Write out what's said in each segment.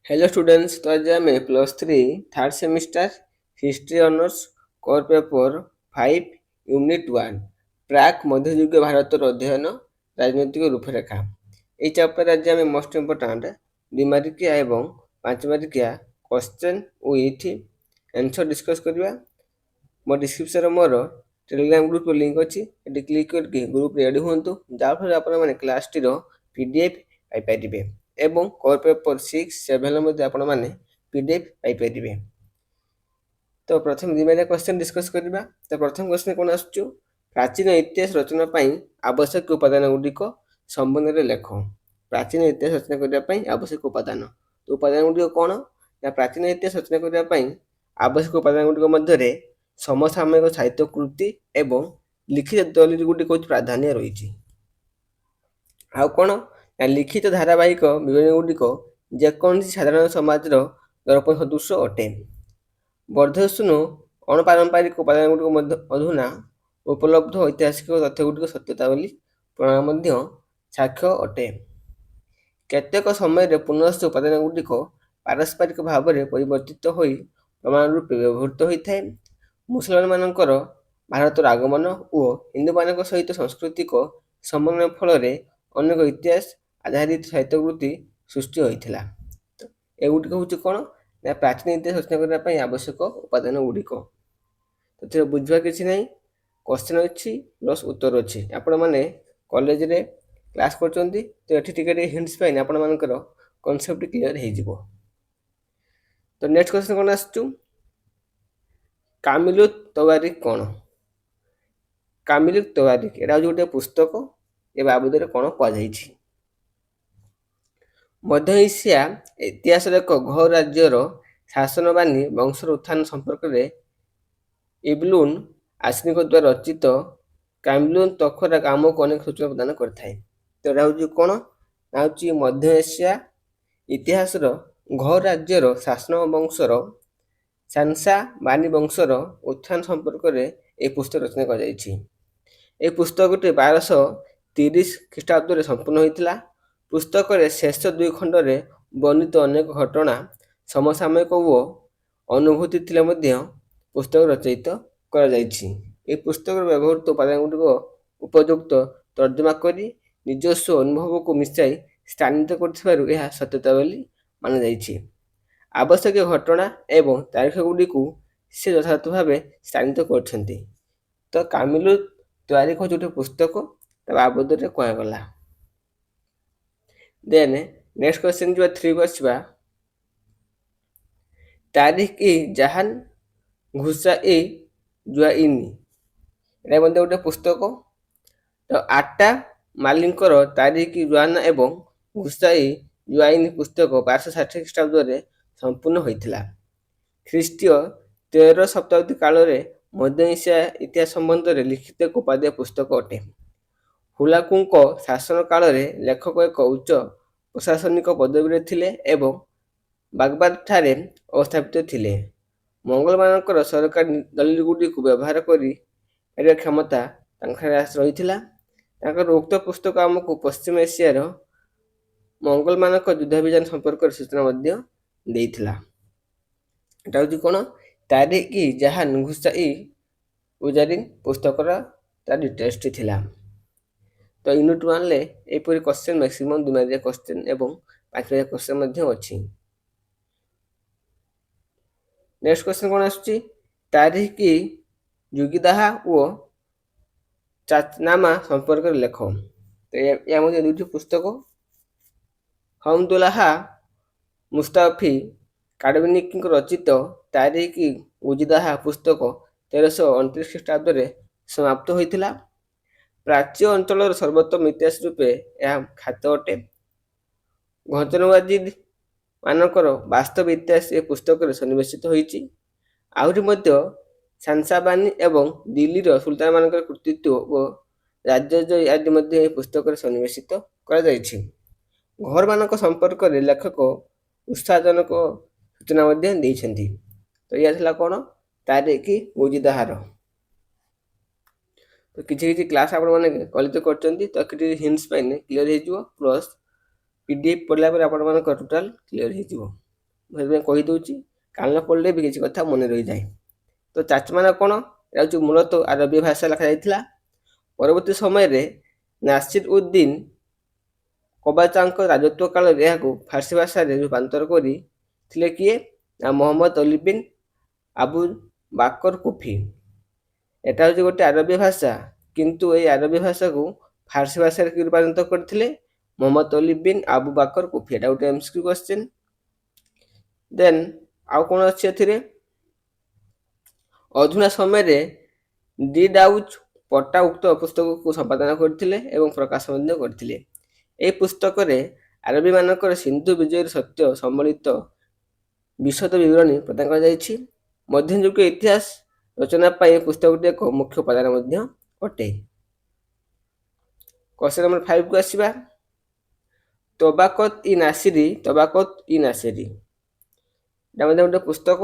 Hello students. तो आज आम +3 third semester history honours core paper 5 unit 1 प्राक मध्ययुग भारत अध्ययन राजनैतिक रूपरेखा ये चैप्टर आज आम मोस्ट इम्पोर्टाट 2 मार्किया एवं 5 मार्किया क्वेश्चन विथ आंसर डिस्कस करवा। मो डिस्क्रिप्शन मोर टेलीग्राम ग्रुप लिंक अच्छी ये क्लिक करके ग्रुप रेडी हूँ जहाँफल आप क्लास टी पीडीएफ पाइपर एवं कोर पेपर 6, 7 आपण मैंने पीडीएफ पाइपर। तो प्रथम दिमाग क्वेश्चन डिस्कस करवा। तो प्रथम क्वेश्चन कौन आसुच प्राचीन इतिहास रचना आवश्यक उपादान गुड़िक संबंध में लेख। प्राचीन इतिहास रचना करने आवश्यक उपादान तो उपादान गुड़िक कौन ना प्राचीन इतिहास रचना करने आवश्यक उपादान गुड़िक मध्य समसामयिक साहित्य कृति एवं लिखित दलिल गुड़िक प्राधान्य रही। आउ कौन ना लिखित धारावाहिक विवरणी गुड़िक जेकोसी साधारण समाज दर्पण सदृश अटे। वर्धस्वनु अणपारंपरिक उपादान गुड़िक अधुना उपलब्ध ऐतिहासिक तथ्य गुड़िक सत्यता बोली प्रमाण साक्ष्य अटे। केतेक समय पुनश्च उपादान गुड़िक पारस्परिक भाव में परिवर्तित हो प्रमाण रूपे व्यवहृत होता है। मुसलमान मानकर भारतर आगमन और हिंदू मान सहित सांस्कृतिक समन्वय फल अनेक इतिहास आधारित साहित्य कृति सृष्टि होता। एगुड़िक हूँ कौन ना प्राचीन इतिहास रचना करने आवश्यक उपादान गुड़िक। तो बुझा कि ना क्वेश्चन अच्छी प्लस उत्तर अच्छी आपण मैंने कॉलेज रे क्लास कर तो ये हिंट्स पाइन आपण मानकर कॉन्सेप्ट क्लियर हो। तो नेक्स्ट क्वेश्चन कौन आसु कामिलुत तवारिक कौन। कामिलुत तवारिक एटा हूँ गोटे पुस्तक ए बाबद कौन कहुई। मध्य एशिया इतिहास एक घ राज्यर शासनबानी वंशर उत्थान संपर्क में इब्लुन आश्निक द्वारा रचित कामिलुन तखरा आमको अनेक सूचना प्रदान करता है। तो यहाँ हूँ कौन ना हूँ मध्य एशिया इतिहास घ राज्यर शासन वंशर सांसा बानी वंशर उत्थान संपर्क में एक पुस्तक रचना कर पुस्तक 1230 ख्रीष्टाब्द संपूर्ण होता। पुस्तक शेष 2 खंड में वर्णित अनेक घटना समसामयिक वो अनुभूति पुस्तक रचयित कर पुस्तक व्यवहृत उपादान गुड़िक उपयुक्त तर्जमा कर निजस्व अनुभव को मिसाई स्थानित कर सत्यता बोली मान जाइए। आवश्यक घटना एवं तारीख गुड़ी से यथार्थ भाव स्थानित कर। तो कामिलु तारीख हूँ गोटे पुस्तक बाबद कहगला। देन नेक्स्ट क्वेश्चन जो 3 बसवा तारीख ई जहान घुसा ई जुआइनी एटा गोटे पुस्तक। तो आटा मालिकर तारीख जुआना एवं घुसाई जुआइनी पुस्तक 1260 ख्रीष्टाब्द संपूर्ण होता। ख्रीष्टीय 13 शताब्दी काल मध्य एशिया इतिहास संबंध में लिखित एक उपादेय पुस्तक अटे। हुलाकुंक शासन काल लेखक एक उच्च प्रशासनिक पदवी थिले एवं बागबाद ठारे अवस्थापित थिले। मंगल मानकर सरकारी दलिल गुड़ी को व्यवहार कर क्षमता रही। उक्त पुस्तक आमको पश्चिम एशियार मंगल मानक युद्धाभियान संपर्क सूचना देइथिला। एटा हूँ कौन तारीख ई जहान घुसाई उजारिन पुस्तकर तार डिटेल्स थिला। तो यूनिट 1 ले एपरी क्वेश्चन मैक्सिमम 2 मार्किया क्वेश्चन एवं 5 मार्किया क्वेश्चन अच्छी। नेक्स्ट क्वेश्चन कौन आसुची तारीख ई जुगिदाहा और चाचनामा संपर्क लेख। तो या मध्य 2टी पुस्तक हमदुल्लाह मुस्ताफी काडविनिक रचित तारीख ई उजिदाहा पुस्तक 1329 ख्रीष्टाब्द समाप्त होता। प्राच्य अंचल सर्वोत्तम इतिहास रूपे यह ख्यात अटे। गजनवाजिद मानकर वास्तव इतिहास ए पुस्तक सन्निवेशित होइछि। आहुरी मध्य सांसाबानी एवं दिल्लीर सुल्तान मानकर कृतित्व और राज्य आदि मध्य पुस्तक सन्निवेशित कर घर मानक संपर्क में लेखक उत्साहजनक सूचना देइछन्ति। तो यह था कौन तारीख उजिदाहार। तो किसी क्लास आप कलेक्ट कर हिंट्स पाइने क्लीयर हो प्लस पीडीएफ पढ़ला टोटाल क्लीयर हो। ସେଥିପାଇଁ କହିଦେଉଛି, କାନ ପଡ଼ିଲେ ବି କିଛି କଥା ମନେ ରହିଯାଏ। ତ ଚାଚମାନା କ'ଣ? ଏହା ହେଉଛି ମୂଳତଃ ଆରବୀ ଭାଷା ଲେଖାଯାଇଥିଲା। ପରବର୍ତ୍ତୀ ସମୟରେ ନାସିର ଉଦ୍ଦିନ କବାଚାଙ୍କ ରାଜତ୍ୱ କାଳରେ ଏହାକୁ ଫାର୍ସୀ ଭାଷାରେ ରୂପାନ୍ତର କରିଥିଲେ କିଏ? ନା ମହମ୍ମଦ ଅଲି ବିନ୍ ଆବୁ ବାକର କୁଫି। ଏଟା ହେଉଛି ଗୋଟେ ଆରବୀ ଭାଷା, କିନ୍ତୁ ଏହି ଆରବୀ ଭାଷାକୁ ଫାର୍ସୀ ଭାଷାରେ କିଏ ରୂପାନ୍ତରିତ କରିଥିଲେ? ମହମ୍ମଦ ଅଲି ବିନ୍ ଆବୁ ବାକର କୁଫି। ଏଟା ଗୋଟେ MCQ କ୍ୱେଶ୍ଚିନ୍। ଦେନ୍ ଆଉ କ'ଣ ଅଛି ଏଥିରେ? ଅଧୁନା ସମୟରେ ଡି ଡାଉଜ ପଟା ଉକ୍ତ ପୁସ୍ତକକୁ ସମ୍ପାଦନା କରିଥିଲେ ଏବଂ ପ୍ରକାଶ ମଧ୍ୟ କରିଥିଲେ। ଏହି ପୁସ୍ତକରେ ଆରବୀମାନଙ୍କର ସିନ୍ଧୁ ବିଜୟର ସତ୍ୟ ସମ୍ବଳିତ ବିଶଦ ବିବରଣୀ ପ୍ରଦାନ କରାଯାଇଛି। ମଧ୍ୟଯୁଗୀୟ ଇତିହାସ ରଚନା ପାଇଁ ଏହି ପୁସ୍ତକଟି ଏକ ମୁଖ୍ୟ ଉପାଦାନ ମଧ୍ୟ ଅଟେ। କ୍ୱେଶ୍ଚନ୍ ନମ୍ବର 5 କୁ ଆସିବା। ତବାକତ ଇ ନାସିରୀ। ତବାକତ ଇ ନାସିରୀ ଏଟା ମଧ୍ୟ ଗୋଟେ ପୁସ୍ତକ।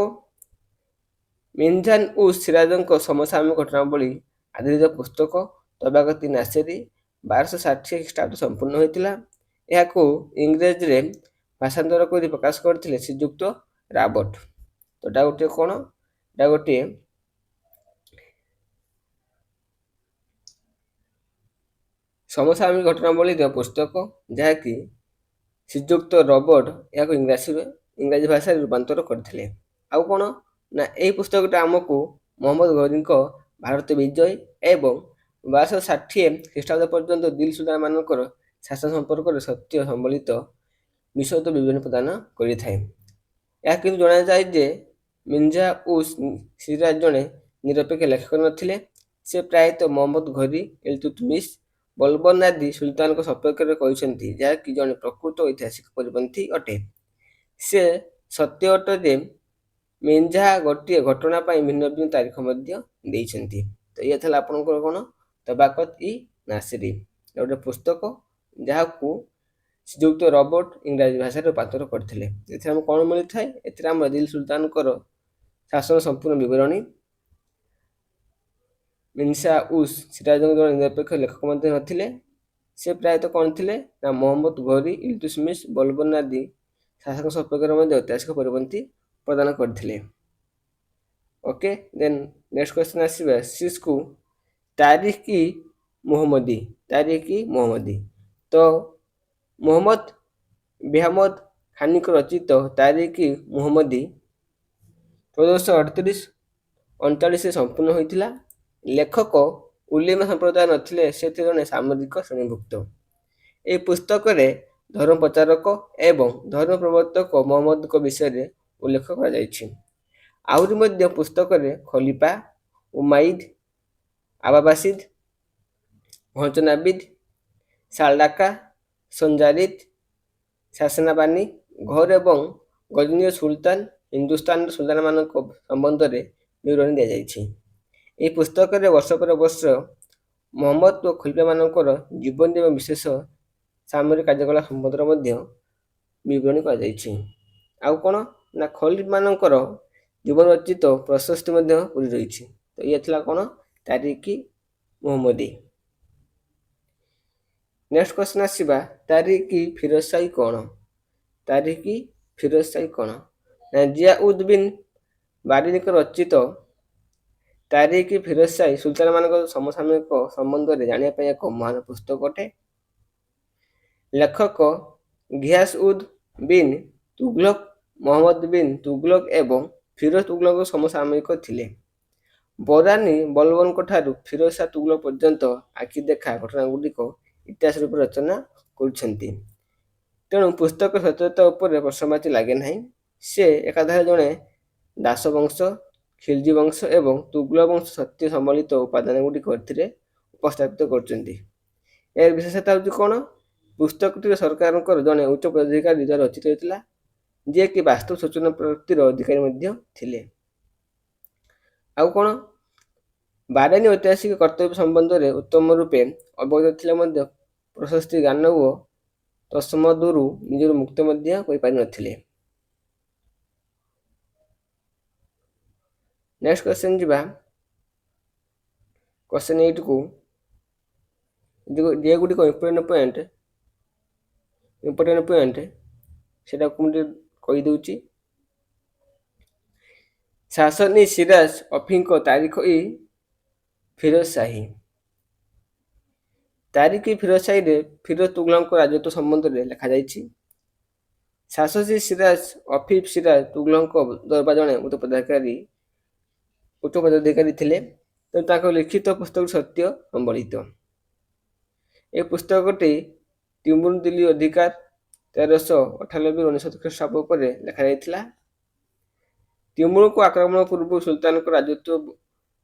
ମିନଜାନ ଉସ୍ ସିରାଜଙ୍କ ସମସାମୟିକ ଘଟଣାବଳୀ ଆଧାରିତ ପୁସ୍ତକ ତବାକତ ଇ ନାସିରୀ 1260 ଖ୍ରୀଷ୍ଟାବ୍ଦ ସମ୍ପୂର୍ଣ୍ଣ ହୋଇଥିଲା। ଏହାକୁ ଇଂରେଜୀରେ ଭାଷାନ୍ତର କରି ପ୍ରକାଶ କରିଥିଲେ ଶ୍ରୀଯୁକ୍ତ ରାବର୍ଟ। ତ ଏଟା ଗୋଟିଏ କ'ଣ? ଏଟା ଗୋଟିଏ ସମସାମୟିକ ଘଟଣାବଳୀର ପୁସ୍ତକ, ଯାହାକି ଶ୍ରୀଯୁକ୍ତ ରବର୍ଟ ଏହାକୁ ଇଂରାଜୀ ଭାଷାରେ ରୂପାନ୍ତର କରିଥିଲେ। ଆଉ କ'ଣ? ନା ଏହି ପୁସ୍ତକଟା ଆମକୁ ମହମ୍ମଦ ଘୋରୀଙ୍କ ଭାରତ ବିଜୟ ଏବଂ 1260 ଖ୍ରୀଷ୍ଟାବ୍ଦ ପର୍ଯ୍ୟନ୍ତ ଦିଲ୍ ସୁଲତାନମାନଙ୍କର ଶାସନ ସମ୍ପର୍କରେ ସତ୍ୟ ସମ୍ବଳିତ ବିଶଦ ବିବରଣୀ ପ୍ରଦାନ କରିଥାଏ। ଏହା କିନ୍ତୁ ଜଣାଯାଏ ଯେ ମିର୍ଜା ଉସ୍ ସିରାଜ ଜଣେ ନିରପେକ୍ଷ ଲେଖକ ନଥିଲେ। ସେ ପ୍ରାୟତଃ ମହମ୍ମଦ ଘୋରୀ, ଇଲତୁତମିଶ, ବଲବନ ଆଦି ସୁଲତାନଙ୍କ ସପକ୍ଷରେ କହିଛନ୍ତି, ଯାହାକି ଜଣେ ପ୍ରକୃତ ଐତିହାସିକ ପରିପନ୍ଥୀ ଅଟେ। ସେ ସତ୍ୟ ଅଟେ ଯେ ମିର୍ଜା ଗୋଟିଏ ଘଟଣା ପାଇଁ ଭିନ୍ନ ଭିନ୍ନ ତାରିଖ ମଧ୍ୟ ଦେଇଛନ୍ତି। ତ ଇଏ ଥିଲା ଆପଣଙ୍କର କ'ଣ? ତବାକତ ଇ ନାସିରୀ ଗୋଟେ ପୁସ୍ତକ, ଯାହାକୁ ଶ୍ରୀଯୁକ୍ତ ରବର୍ଟ ଇଂରାଜୀ ଭାଷାରେ ରୂପାନ୍ତର କରିଥିଲେ। ଏଥିରେ ଆମକୁ କ'ଣ ମିଳିଥାଏ? ଏଥିରେ ଆମର ଦିଲ୍ ସୁଲତାନଙ୍କର ଶାସନ ସମ୍ପୂର୍ଣ୍ଣ ବିବରଣୀ। ମିର୍ଜା ଉସ୍ ସିରାଜ ଜଣେ ନିରପେକ୍ଷ ଲେଖକ ମଧ୍ୟ ନଥିଲେ। ସେ ପ୍ରାୟତଃ କ'ଣ ଥିଲେ? ନା ମହମ୍ମଦ ଘୋରୀ, ଇଲତୁତମିଶ, ବଲବନ ଆଦି ଶାସକ ସପକ୍ଷରେ ମଧ୍ୟ ଐତିହାସିକ ପରିପନ୍ଥୀ ପ୍ରଦାନ କରିଥିଲେ। ଓକେ, ଦେନ୍ ନେକ୍ସଟ କ୍ୱେଶ୍ଚନ୍ ଆସିବା ସିସ୍କୁ ତାରିଖ ଇ ମୁହମ୍ମଦୀ। ତାରିଖ ଇ ମୁହମ୍ମଦୀ। ତ ମୁହମ୍ମଦ ବେହମଦ ଖାନିଙ୍କ ରଚିତ ତାରିଖ ଇ ମୁହମ୍ମଦୀ 1438-39 ସମ୍ପୂର୍ଣ୍ଣ ହୋଇଥିଲା। ଲେଖକ ଉଲେମା ସମ୍ପ୍ରଦାୟ ନଥିଲେ, ସେ ଥିଲେ ଜଣେ ସାମରିକ ଶ୍ରେଣୀଭୁକ୍ତ। ଏହି ପୁସ୍ତକରେ ଧର୍ମ ପ୍ରଚାରକ ଏବଂ ଧର୍ମ ପ୍ରବର୍ତ୍ତକ ମହମ୍ମଦଙ୍କ ବିଷୟରେ ଉଲ୍ଲେଖ କରାଯାଇଛି। ଆହୁରି ମଧ୍ୟ ପୁସ୍ତକରେ ଖଲିଫା, ଉମାଇଦ, ଆବାବାସିଦ, ଘଜନାବିଦ, ସାଲଡାକା, ସଞ୍ଜାରିଦ, ଶାସନାବାନୀ, ଘୋର ଏବଂ ଗଜନୀର ସୁଲତାନ, ହିନ୍ଦୁସ୍ତାନର ସୁଲତାନମାନଙ୍କ ସମ୍ବନ୍ଧରେ ବିବରଣୀ ଦିଆଯାଇଛି। ଏହି ପୁସ୍ତକରେ ବର୍ଷ ପରେ ବର୍ଷ ମହମ୍ମଦ ଓ ଖଲିଫାମାନଙ୍କର ଜୀବନୀ ଏବଂ ବିଶେଷ ସାମରିକ କାର୍ଯ୍ୟକଳାପ ସମ୍ବନ୍ଧରେ ମଧ୍ୟ ବିବରଣୀ କରାଯାଇଛି। ଆଉ କ'ଣ? ନା ଖଲିଫାମାନଙ୍କର ଜୀବନ ରଚିତ ପ୍ରଶସ୍ତି ମଧ୍ୟ ପୁରି ରହିଛି। ତ ଇଏ ଥିଲା କ'ଣ? ତାରିଖ ଇ ମୁହମ୍ମଦୀ। ନେକ୍ସଟ କ୍ୱେଶ୍ଚନ୍ ଆସିବା, ତାରିଖ ଇ ଫିରୋଜ ଶାହୀ କ'ଣ? ତାରିଖ ଇ ଫିରୋଜ ଶାହୀ କ'ଣ? ନା ଜିୟାଉଦ ବିନ୍ ବାରିଙ୍କ ରଚିତ ତାରିଖ ଇ ଫିରୋଜ ଶାହୀ ସୁଲତାନମାନଙ୍କ ସମସାମୟିକ ସମ୍ବନ୍ଧରେ ଜାଣିବା ପାଇଁ ଏକ ମହାନ ପୁସ୍ତକ ଅଟେ। ଲେଖକ ଘିୟାସ ଉଦ ବିନ୍ ତୁଗଲକ, ମହମ୍ମଦ ବିନ୍ ତୁଗଲକ ଏବଂ ଫିରୋଜ ତୁଗଲକଙ୍କ ସମସାମୟିକ ଥିଲେ। ବରାନୀ ବଲବନଙ୍କ ଠାରୁ ଫିରୋଜ ଶାହ ତୁଗଲକ ପର୍ଯ୍ୟନ୍ତ ଆଖି ଦେଖା ଘଟଣାଗୁଡ଼ିକ ଇତିହାସ ରୂପେ ରଚନା କରିଛନ୍ତି। ତେଣୁ ପୁସ୍ତକ ସତ୍ୟତା ଉପରେ ପ୍ରଶ୍ନବାଚୀ ଲାଗେ ନାହିଁ। ସେ ଏକାଧାରେ ଜଣେ ଦାସ ବଂଶ, ଖିଲଜୀ ବଂଶ ଏବଂ ତୁଗଲକ ବଂଶ ସତ୍ୟ ସମ୍ବଳିତ ଉପାଦାନଗୁଡ଼ିକ ଏଥିରେ ଉପସ୍ଥାପିତ କରୁଛନ୍ତି। ଏହାର ବିଶେଷତା ହେଉଛି କ'ଣ? ପୁସ୍ତକଟିରେ ସରକାରଙ୍କର ଜଣେ ଉଚ୍ଚ ପଦାଧିକାରୀ ଦ୍ୱାରା ରଚିତ ହୋଇଥିଲା, ଯିଏକି ବାସ୍ତବ ସୂଚନା ପ୍ରାପ୍ତିର ଅଧିକାରୀ ମଧ୍ୟ ଥିଲେ। ଆଉ କ'ଣ? ବାରେନୀ ଐତିହାସିକ କର୍ତ୍ତବ୍ୟ ସମ୍ବନ୍ଧରେ ଉତ୍ତମ ରୂପେ ଅବଗତ ଥିଲେ ମଧ୍ୟ ପ୍ରଶସ୍ତି ଜ୍ଞାନ ଓ ତତ୍ସମ୍ବନ୍ଧରୁ ନିଜକୁ ମୁକ୍ତ ମଧ୍ୟ କରିପାରିନଥିଲେ। ନେକ୍ସଟ କ୍ୱେଶ୍ଚନ୍ ଯିବା କ୍ୱେଶ୍ଚନ୍ 8 କୁ। ଯେଗୁଡ଼ିକ ଇମ୍ପୋର୍ଟାଣ୍ଟ ସେଟାକୁ ମୁଁ ଟିକେ କହିଦେଉଛି। ଶାସନ ଇ ସିରାଜ ଅଫିଙ୍କ ତାରିଖ ଇ ଫିରୋଜ ସାହି। ତାରିଖ ଇ ଫିରୋଜ ସାହିରେ ଫିରୋଜ ତୁଗଲକଙ୍କ ରାଜତ୍ୱ ସମ୍ବନ୍ଧରେ ଲେଖାଯାଇଛି। ଶାସକ ସିରାଜ ଅଫିଫ ସିରାଜ ତୁଗଲକଙ୍କ ଦରବାର ଜଣେ ଉଚ୍ଚପଦାଧିକାରୀ ଥିଲେ। ତେଣୁ ତାଙ୍କ ଲିଖିତ ପୁସ୍ତକ ସତ୍ୟ ସମ୍ବଳିତ। ଏ ପୁସ୍ତକଟି ତିମୁର ଦିଲ୍ଲୀ ଅଧିକାର 1398-99 ଖ୍ରୀଷ୍ଟାବ୍ଦ ଉପରେ ଲେଖାଯାଇଥିଲା। ତିମୁରକୁ ଆକ୍ରମଣ ପୂର୍ବରୁ ସୁଲତାନଙ୍କ ରାଜତ୍ୱ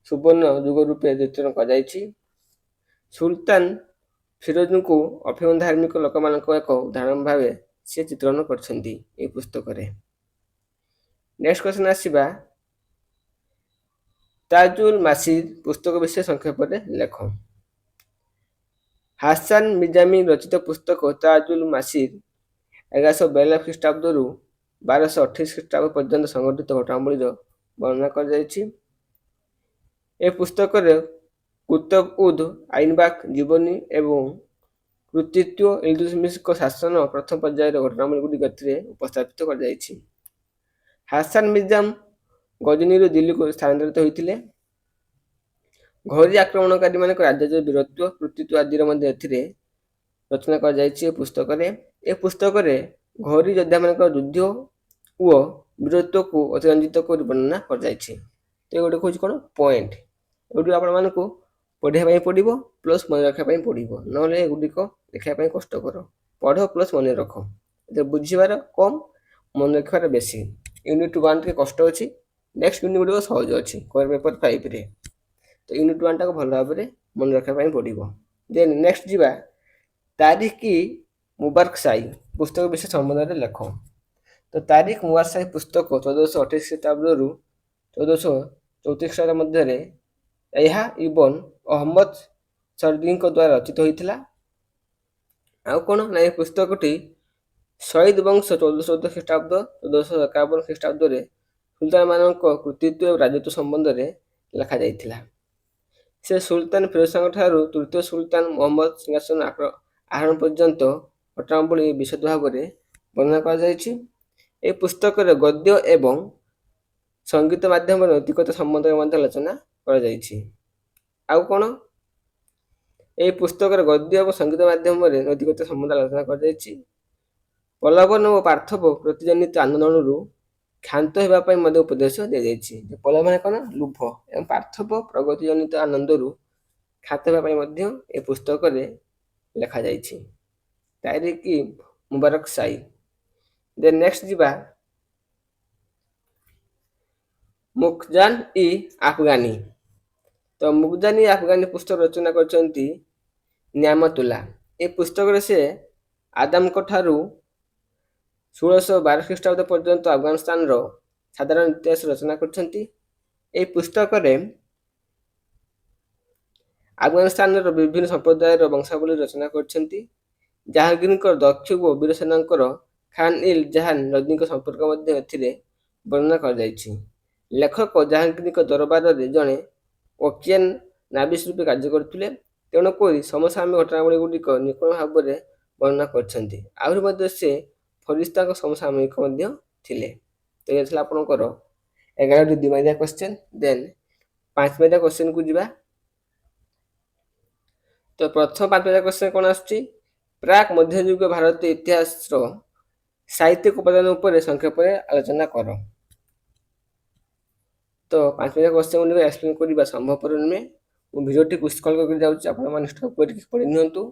ସୁବର୍ଣ୍ଣ ଯୁଗ ରୂପେ ଚିତ୍ରଣ କରାଯାଇଛି। ସୁଲତାନ ଫିରୋଜଙ୍କୁ ଅଫିମ ଧାର୍ମିକ ଲୋକମାନଙ୍କ ଏକ ଉଦାହରଣ ଭାବେ ସେ ଚିତ୍ରଣ କରିଛନ୍ତି ଏହି ପୁସ୍ତକରେ। ନେକ୍ସଟ କ୍ୱେଶ୍ଚନ ଆସିବା, ତାଜୁଲ ମାସିର ପୁସ୍ତକ ବିଷୟ ସଂକ୍ଷେପରେ ଲେଖ। ହାସାନ ମିଜାମି ରଚିତ ପୁସ୍ତକ ତାଜୁଲ ମାସିର 1142 ଖ୍ରୀଷ୍ଟାବ୍ଦରୁ 1228 ଖ୍ରୀଷ୍ଟାବ୍ଦ ପର୍ଯ୍ୟନ୍ତ ସଂଘଟିତ ଘଟଣାବଳୀର ବର୍ଣ୍ଣନା କରାଯାଇଛି। ଏ ପୁସ୍ତକରେ କୁତବ ଉଦ ଆଇନବାଗ ଜୀବନୀ ଏବଂ କୃତିତ୍ୱ ଇଲତୁତମିଶଙ୍କ ଶାସନ ପ୍ରଥମ ପର୍ଯ୍ୟାୟର ଘଟଣାବଳୀ ଗୁଡ଼ିକ ଏଥିରେ ଉପସ୍ଥାପିତ କରାଯାଇଛି। ହାସାନ ମିଜାମ ଗଜନୀରୁ ଦିଲ୍ଲୀକୁ ସ୍ଥାନାନ୍ତରିତ ହୋଇଥିଲେ। ଘୋରୀ ଆକ୍ରମଣକାରୀମାନଙ୍କ ରାଜତ୍ୱ ବୀରତ୍ୱ କୃତିତ୍ୱ ଆଦିର ମଧ୍ୟ ଏଥିରେ ରଚନା କରାଯାଇଛି। ଏ ପୁସ୍ତକରେ ଘୋରୀ ଯୋଦ୍ଧାମାନଙ୍କର ଯୁଦ୍ଧ ଓ ବୀରତ୍ୱକୁ ଅତିରଞ୍ଜିତ କରି ବର୍ଣ୍ଣନା କରାଯାଇଛି। ତ ଏଗୁଡିକ ହେଉଛି କ'ଣ ପଏଣ୍ଟ, ଏଗୁଡ଼ିକ ଆପଣମାନଙ୍କୁ ପଢ଼ିବା ପାଇଁ ପଡ଼ିବ ପ୍ଲସ୍ ମନେ ରଖିବା ପାଇଁ ପଡ଼ିବ, ନହେଲେ ଏଗୁଡ଼ିକ ଲେଖିବା ପାଇଁ କଷ୍ଟକର। ପଢ଼ ପ୍ଲସ୍ ମନେ ରଖ, ବୁଝିବାର କମ୍ ମନେ ରଖିବାର ବେଶୀ। ୟୁନିଟ୍ 1 ଟିକେ କଷ୍ଟ ଅଛି, ନେକ୍ସଟ ୟୁନିଟ୍ ଗୁଡ଼ିକ ସହଜ ଅଛି କୋର ପେପର 5ରେ। ତ ୟୁନିଟ୍ 1ଟାକୁ ଭଲ ଭାବରେ ମନେ ରଖିବା ପାଇଁ ପଡ଼ିବ। ଦେନ୍ ନେକ୍ସଟ ଯିବା, ତାରିଖ ଇ ମୁବାରକ ସାହି ପୁସ୍ତକ ବିଷୟ ସମ୍ବନ୍ଧରେ ଲେଖ। ତ ତାରିଖ ମୁବାରକ ସାହି ପୁସ୍ତକ 1428 ଖ୍ରୀଷ୍ଟାବ୍ଦରୁ 1434 ଖ୍ରୀଷ୍ଟାବ୍ଦ ମଧ୍ୟରେ ଏହା ଇବନ ଅହମ୍ମଦ ସର୍ଦୀଙ୍କ ଦ୍ୱାରା ରଚିତ ହୋଇଥିଲା। ଆଉ କ'ଣ ନା ଏ ପୁସ୍ତକଟି ଶହୀଦ ବଂଶ 1414 ଖ୍ରୀଷ୍ଟାବ୍ଦ 1451 ଖ୍ରୀଷ୍ଟାବ୍ଦରେ ସୁଲତାନମାନଙ୍କ କୃତିତ୍ୱ ଏବଂ ରାଜତ୍ୱ ସମ୍ବନ୍ଧରେ ଲେଖାଯାଇଥିଲା। ସେ ସୁଲତାନ ଫିରୋଜଙ୍କ ଠାରୁ ତୃତୀୟ ସୁଲତାନ ମହମ୍ମଦ ସିଂହାସନ ଆରୋହଣ ପର୍ଯ୍ୟନ୍ତ ଘଟଣାବଳୀ ବିଶଦ ଭାବରେ ବର୍ଣ୍ଣନା କରାଯାଇଛି। ଏହି ପୁସ୍ତକରେ ଗଦ୍ୟ ଏବଂ ସଙ୍ଗୀତ ମାଧ୍ୟମରେ ନୈତିକତା ସମ୍ବନ୍ଧରେ ମଧ୍ୟ ଆଲୋଚନା କରାଯାଇଛି। ଆଉ କ'ଣ, ଏହି ପୁସ୍ତକରେ ଗଦ୍ୟ ଏବଂ ସଙ୍ଗୀତ ମାଧ୍ୟମରେ ନୈତିକତା ସମ୍ବନ୍ଧରେ ଆଲୋଚନା କରାଯାଇଛି। ପ୍ରଲୋଭନ ଓ ପାର୍ଥବ ପ୍ରତିଜନିତ ଆନ୍ଦୋଳନରୁ କ୍ଷାନ୍ତ ହେବା ପାଇଁ ମଧ୍ୟ ଉପଦେଶ ଦିଆଯାଇଛି। ପ୍ରଲୋଭନ କ'ଣ, ଲୋଭ ଏବଂ ପାର୍ଥବ ପ୍ରଗତିଜନିତ ଆନନ୍ଦରୁ କ୍ଷାନ୍ତ ହେବା ପାଇଁ ମଧ୍ୟ ଏ ପୁସ୍ତକରେ ଲେଖାଯାଇଛି। ତାରିଖ ଇ ମୁବାରକ ସାହି। ଦେନ୍ ନେକ୍ସଟ ଯିବା, ମୁଖଜାନ ଇ ଆଫଗାନି। ତ ମୁଖଜାନ ଇ ଆଫଗାନି ପୁସ୍ତକ ରଚନା କରିଛନ୍ତି ନ୍ୟାମତୁଲ୍ଲା। ଏ ପୁସ୍ତକରେ ସେ ଆଦାମଙ୍କ ଠାରୁ 1612 ଖ୍ରୀଷ୍ଟାବ୍ଦ ପର୍ଯ୍ୟନ୍ତ ଆଫଗାନିସ୍ତାନର ସାଧାରଣ ଇତିହାସ ରଚନା କରିଛନ୍ତି। ଏହି ପୁସ୍ତକରେ ଆଫଗାନିସ୍ତାନର ବିଭିନ୍ନ ସମ୍ପ୍ରଦାୟର ବଂଶାବଳୀ ରଚନା କରିଛନ୍ତି। ଜାହାଙ୍ଗୀରଙ୍କର ଦକ୍ଷ ଓ ବୀର ସେନାଙ୍କର ଖାନ ଇଲ ଜାହାନ ନଦୀଙ୍କ ସମ୍ପର୍କ ମଧ୍ୟ ଏଥିରେ ବର୍ଣ୍ଣନା କରାଯାଇଛି। ଲେଖକ ଜାହାଙ୍ଗୀରଙ୍କ ଦରବାରରେ ଜଣେ ଓକିଆନ ନାବିସ ରୂପେ କାର୍ଯ୍ୟ କରୁଥିଲେ, ତେଣୁକରି ସମସାମୟିକ ଘଟଣାବଳୀ ଗୁଡ଼ିକ ନିପୁଣ ଭାବରେ ବର୍ଣ୍ଣନା କରିଛନ୍ତି। ଆହୁରି ମଧ୍ୟ ସେ ଫରିସ୍ତାଙ୍କ ସମସାମୟିକ ମଧ୍ୟ ଥିଲେ। ତ ଏ ଥିଲା ଆପଣଙ୍କର 11ଟି 2 ମାର୍କିଆ କ୍ୱେଶ୍ଚନ। ଦେନ୍ 5 ମାର୍କିଆ କ୍ୱେଶ୍ଚନକୁ ଯିବା। ତ ପ୍ରଥମ 5 ମାର୍କିଆ କ୍ୱେଶ୍ଚନ କ'ଣ ଆସୁଛି, ପ୍ରାକ୍ ମଧ୍ୟଯୁଗୀୟ ଭାରତୀୟ ଇତିହାସର ସାହିତ୍ୟିକ ଉପାଦାନ ଉପରେ ସଂକ୍ଷେପରେ ଆଲୋଚନା କର। ତ 5 ମାର୍କିଆ କ୍ୱେଶ୍ଚନ ଗୁଡ଼ିକ ଏକ୍ସପ୍ଲେନ କରିବା ସମ୍ଭବପର ନୁହେଁ। ମୁଁ ଭିଡ଼ିଓଟିକୁ ସ୍କ୍ରଲ କରିକି ଯାଉଛି, ଆପଣମାନେ ଷ୍ଟପ୍ କରିକି ପଢ଼ି ନିଅନ୍ତୁ।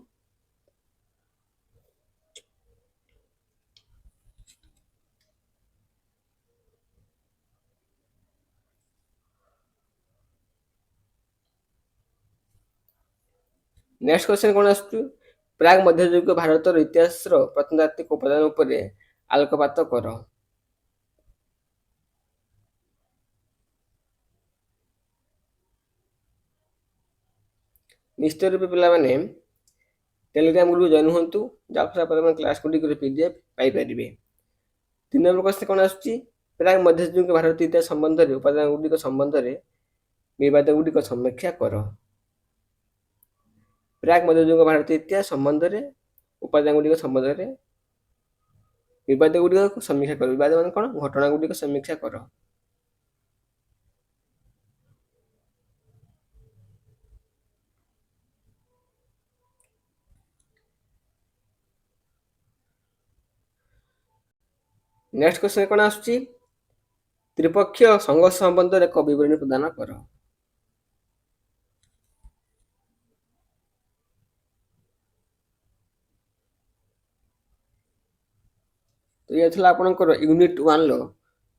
ନେକ୍ସଟ କ୍ୱେଶ୍ଚନ କ'ଣ ଆସୁଛି, ପ୍ରାକ୍ ମଧ୍ୟଯୁଗୀୟ ଭାରତର ଇତିହାସର ପ୍ରତ୍ନତାତ୍ତ୍ୱିକ ଉପାଦାନ ଉପରେ ଆଲୋକପାତ କର। ନିଶ୍ଚିତ ରୂପେ ପିଲାମାନେ ଟେଲିଗ୍ରାମ ଗ୍ରୁପ ଜଏନ୍ ହୁଅନ୍ତୁ, ଯାହାଫଳରେ ଆପଣମାନେ କ୍ଲାସ ଗୁଡ଼ିକର PDF ପାଇପାରିବେ। 3 ନମ୍ବର କ୍ୱେଶ୍ଚନ କ'ଣ ଆସୁଛି, ପ୍ରାକ୍ ମଧ୍ୟଯୁଗୀୟ ଭାରତୀୟ ଇତିହାସ ସମ୍ବନ୍ଧରେ ଉପାଦାନ ଗୁଡ଼ିକ ସମ୍ବନ୍ଧରେ ବିବାଦ ଗୁଡ଼ିକ ସମୀକ୍ଷା କର। ପ୍ରାକ୍ ମଧ୍ୟଯୁଗୀୟ ଭାରତୀୟ ଇତିହାସ ସମ୍ବନ୍ଧରେ ଉପାଦାନ ଗୁଡ଼ିକ ସମ୍ବନ୍ଧରେ ବିବାଦ ଗୁଡ଼ିକ ସମୀକ୍ଷା କର। ବିବାଦ ମାନେ କ'ଣ, ଘଟଣା ଗୁଡ଼ିକ ସମୀକ୍ଷା କର। ନେକ୍ସଟ କ୍ୱେଶ୍ଚନ କ'ଣ ଆସୁଛି? ତ୍ରିପକ୍ଷୀୟ ସଂଘର୍ଷ ସମ୍ବନ୍ଧରେ ଏକ ବିବରଣୀ ପ୍ରଦାନ କର। ତ ଇଏ ଥିଲା ଆପଣଙ୍କର ୟୁନିଟ୍ 1ର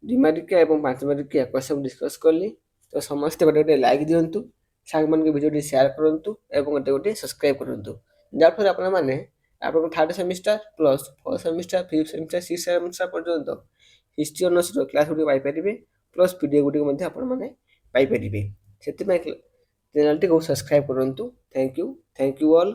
2 ମାର୍କିଆ ଏବଂ 5 ମାର୍କିଆ କ୍ୱେଶ୍ଚନ ଡିସ୍କସ୍ କଲି। ତ ସମସ୍ତେ ଗୋଟେ ଲାଇକ୍ ଦିଅନ୍ତୁ, ସାଙ୍ଗମାନଙ୍କ ଭିଡ଼ିଓଟି ସେୟାର କରନ୍ତୁ ଏବଂ ଗୋଟେ ସବସ୍କ୍ରାଇବ୍ କରନ୍ତୁ, ଯାହାଫଳରେ ଆପଣମାନେ ଆପଣଙ୍କ 3rd semester plus 4th semester 5th semester 6th semester ପର୍ଯ୍ୟନ୍ତ ହିଷ୍ଟ୍ରି ଅନର୍ସର କ୍ଲାସ୍ ଗୁଡ଼ିକ ପାଇପାରିବେ, ପ୍ଲସ୍ ଭିଡ଼ିଓ ଗୁଡ଼ିକ ମଧ୍ୟ ଆପଣମାନେ ପାଇପାରିବେ। ସେଥିପାଇଁ ଚ୍ୟାନେଲଟିକୁ ସବସ୍କ୍ରାଇବ୍ କରନ୍ତୁ। Thank you all.